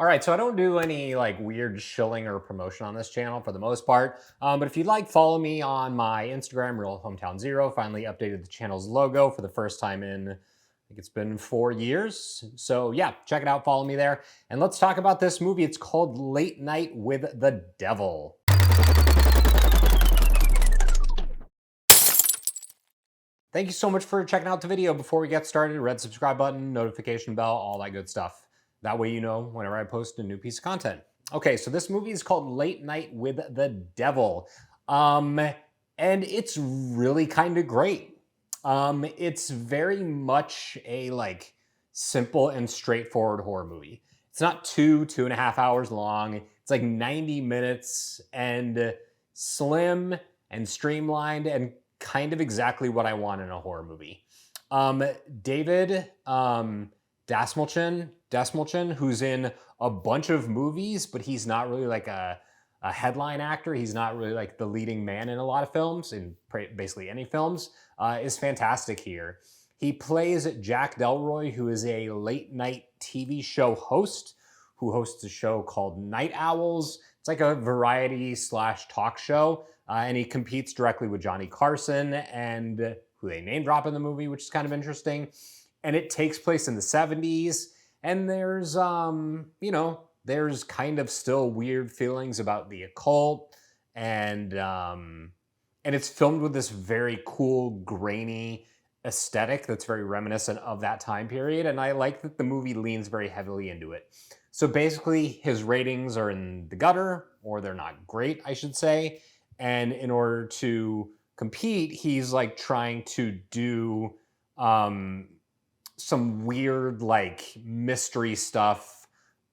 All right, so I don't do any like weird shilling or promotion on this channel for the most part. But if you'd like, follow me on my Instagram, Real Hometown Zero. Finally updated the channel's logo for the first time in, I think it's been 4 years. So yeah, check it out, follow me there. And let's talk about this movie. It's called Late Night with the Devil. Thank you so much for checking out the video. Before we get started, red subscribe button, notification bell, all that good stuff. That way you know whenever I post a new piece of content. Okay, so this movie is called Late Night with the Devil. And it's really kind of great. It's very much a like simple and straightforward horror movie. It's not 2.5 hours long. It's like 90 minutes and slim and streamlined and kind of exactly what I want in a horror movie. David Dastmalchian, who's in a bunch of movies, but he's not really like a headline actor. He's not really like the leading man in a lot of films, in basically any films, is fantastic here. He plays Jack Delroy, who is a late night TV show host who hosts a show called Night Owls. It's like a variety slash talk show. And he competes directly with Johnny Carson, and who they name drop in the movie, which is kind of interesting. And it takes place in the 70s. And there's, there's kind of still weird feelings about the occult. And it's filmed with this very cool, grainy aesthetic that's very reminiscent of that time period. And I like that the movie leans very heavily into it. So basically, his ratings are in the gutter, or they're not great, I should say. And in order to compete, he's like trying to do some weird like mystery stuff,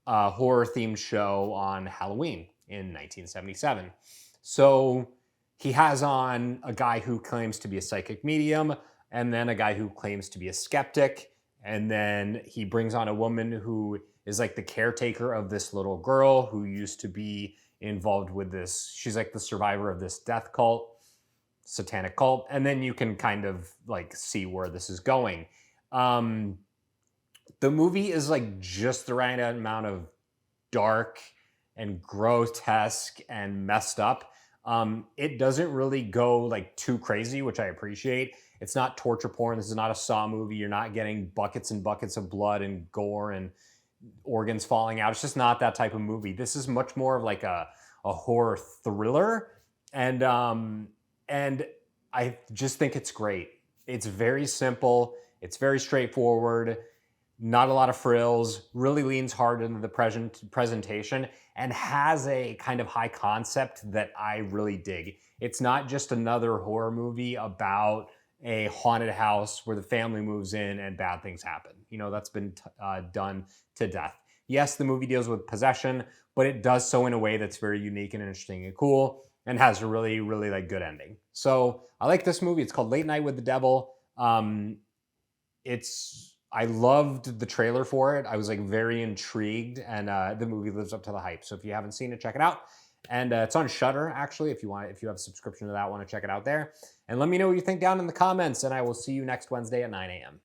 horror themed show on Halloween in 1977. So he has on a guy who claims to be a psychic medium, and then a guy who claims to be a skeptic. And then he brings on a woman who is like the caretaker of this little girl who used to be involved with this. She's like the survivor of this death cult, satanic cult. And then you can kind of like see where this is going. The movie is like just the right amount of dark and grotesque and messed up. It doesn't really go like too crazy, which I appreciate. It's not torture porn. This is not a Saw movie. You're not getting buckets and buckets of blood and gore and organs falling out. It's just not that type of movie. This is much more of like a horror thriller. And I just think it's great. It's very simple. It's very straightforward. Not a lot of frills, really leans hard into the presentation, and has a kind of high concept that I really dig. It's not just another horror movie about a haunted house where the family moves in and bad things happen. You know, that's been done to death. Yes, the movie deals with possession, but it does so in a way that's very unique and interesting and cool, and has a really, really like good ending. So I like this movie. It's called Late Night with the Devil. I loved the trailer for it. I was like very intrigued, and the movie lives up to the hype. So if you haven't seen it, check it out. And it's on Shudder, actually, if you have a subscription to that, want to check it out there. And let me know what you think down in the comments, and I will see you next Wednesday at 9 a.m.